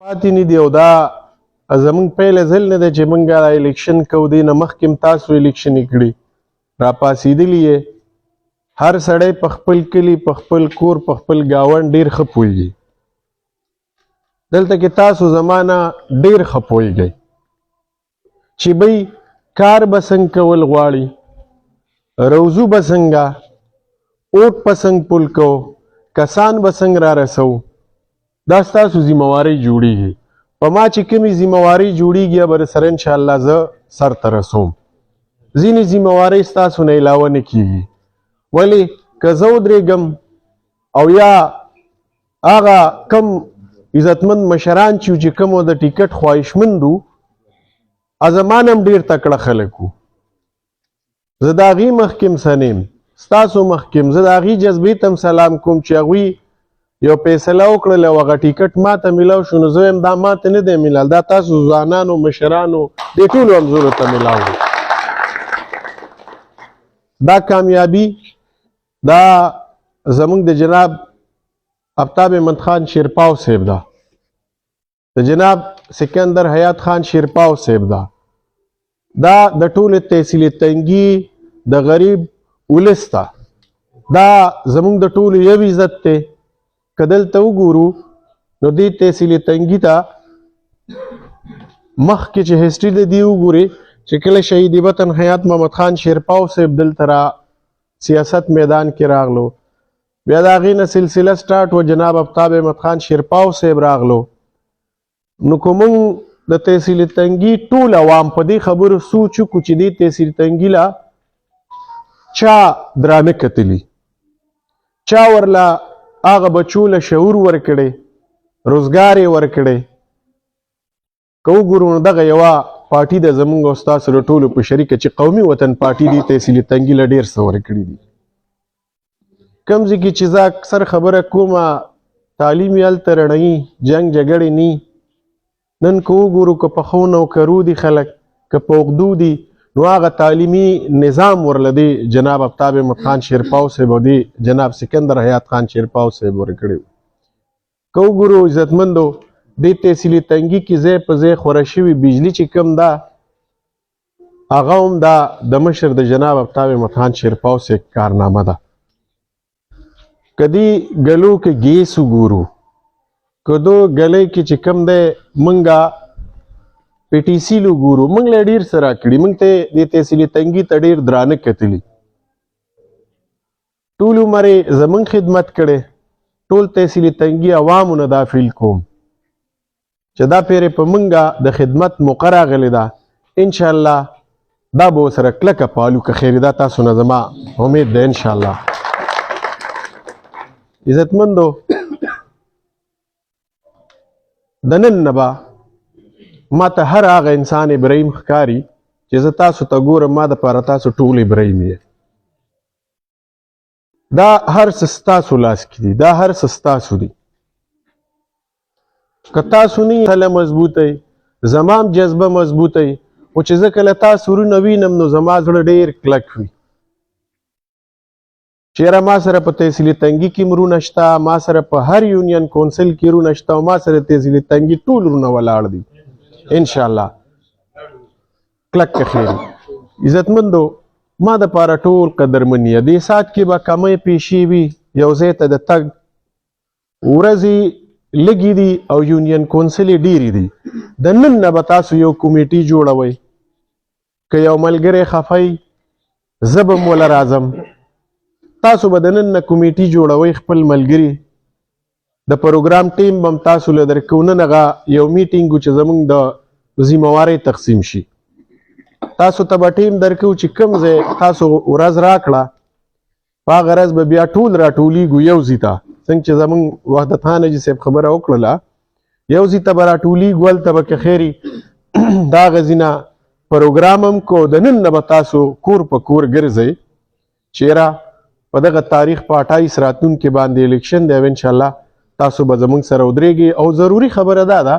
پاتې نه دي او دا زمونږ پیله ځل نه دی چې موږ دا الیکشن کوو. دې نه مخکې هم تاسو الیکشنې کړي، راپاڅېدلي یې. هر سړی په خپل کلي، په خپل کور، په خپل ګاونډ ډېر ښه پوهېږي. دلته کې تاسو زما نه ډېر ښه پوهېږئ چې بی کار به څنګه کول غواړي، روزو به څنګه، اوټ به څنګه پول کوو، کسان به څنګه را رسوو. دا ستاسو ذمهوارۍ جوړېږي. په ما چې کومې ذمهوارۍ جوړېږي به سره انشاءالله زه سرته رسوم. ځینې ذمهوارۍ ستاسو نه علاوه نه کېږي. ولې که زه ودرېږم او یا هغه کم عزتمند مشران چې کومو د ټیکټ خواهشمند وو، زما نه هم ډېر تکړه خلک وو، زه د هغې مخکې هم څه نه یم، ستاسو مخکې هم زه د هغې جذبې ته هم سلام کوم چې هغوی یو فیصله وکړل او هغه ټیکټ ماته میلاو شو. نو زه وایم دا ماته نه دی میلاو، دا تاسو ځوانانو مشرانو دې ټولو همزولو ته میلاو دی. دا کامیابي دا زمونږ د جناب آفتاب احمد خان شیرپاو صاحب ده، د جناب سکندر حیات خان شیرپاو صاحب ده. دا د ټولې تحصیل تنګي د غریب ولس ته، دا زمونږ د ټولو یو عزت دی. که دلته وګورو نو دې تحصیل تنګي ته مخکې چې هسټري د دې وګورئ چې کله شهید وطن حیات محمد خان شیرپاو صاحب دلته را سیاست میدان کې راغلو، بیا د هغې نه سلسله سټارټ و، جناب آفتاب احمد خان شیرپاو صاحب راغلو. نو که موږ د تحصیل تنګي ټول عوام په دې خبرو سوچ وکړو چې دې تحصیل تنګي له چا درانه کتلي، چا ورله هغه بچو له شعور ورکړی، روزګار یې ورکړی. که وګورو نو دغه یوه پارټي د زمونږ او ستاسو د ټولو په شریکه چې قومي وطن پارټي دې تحصیل تنګي له ډېر څه ورکړي دي. کوم ځای کې چې زه اکثر خبره کومه تعلیم یې هلته رڼوي، جنګ جګړې نی. نن که وګورو که په ښو نوکرو دي خلک، که په اوږدو دي، نو هغه تعلیمي نظام ورله دی جناب آفتاب احمد خان شیرپاو صاحب او دی جناب سکندر حیات خان شیرپاو صاحب ورکړی. که وګورو عزتمندو دې تحصیل تنګي کې ځای په ځای خوره شوي بجلي چې کوم ده، هغه هم دا د مشر د جناب آفتاب احمد خان شیرپاو صاحب کارنامه ده. که دې ګلو کې ګیس وګورو، که دو ګلۍ کې چې کوم دی مونږه پی ټي سی وګورو، موږ له ډېر څه راکړي، موږ ته دې تحصیل تنګي ته ډېر درانه کتلي. ټول عمر یې زموږ خدمت کړی، ټول تحصیل تنګي عوامو نه دا فیل کوم چې دا پیرې په موږه د خدمت موقع راغلې ده. انشاءالله دا به ورسره کلکه پالو. که خیر دا تاسو نه زما امید ده انشاءالله. عزتمندو د نن نه به ما ته هر هغه انسان ابراهیم ښکاري چې زه تاسو ته ګورم، ما دپاره تاسو ټول ابراهیم یې. دا هر څه ستاسو لاس کې دي، دا هر څه ستاسو دي. که تاسو نه یې مضبوطی، زما هم جذبه مضبوطی، خو چې زه کله تاسو ورونه وینم نو زما زړه ډېر کلک وي. چېرې ما سره په تحصیل تنګي کې مرونه شته، ما سره په هر یونین کونسل کې رونه شته، او ما سره تحصیل تنګي ټول رونه ولاړ دي انشاءالله. کلک که خیر. عزتمندو ما دپاره ټول قدرمن یې. دې ساعت کې به کمۍ پیشې وي، یو ځای ته د تګ ورځې لږې دي او یونین کونسل یې ډېرې دي. د نن نه به تاسو یو کمیټي جوړوئ. که یو ملګری خفی زه به م وله راځم، تاسو به د نن نه کمیټي جوړوئ. خپل ملګري د پروګرام ټیم به هم تاسو له درکوو. نن هغه یو میټینګ و چې زموږ د ذمهوارۍ تقسیم شي. تاسو ته به ټیم درکوو چې کوم ځای تاسو ورځ راکړه، په هغه ورځ به بیا ټول راټولېږو یو ځای ته. څنګه چې زموږ وحدت خان حاجي صاحب خبره وکړله، یو ځای ته به راټولېږو، هلته به که خیري د هغه ځای نه پروګرام هم کو. د نن نه به تاسو کور په کور ګرځئ. چېره په دغه تاریخ په 28 راتلونکي باندې الیکشن دی، او انشاءالله تاسو به زموږ سره ودرېږئ. او ضروري خبره دا ده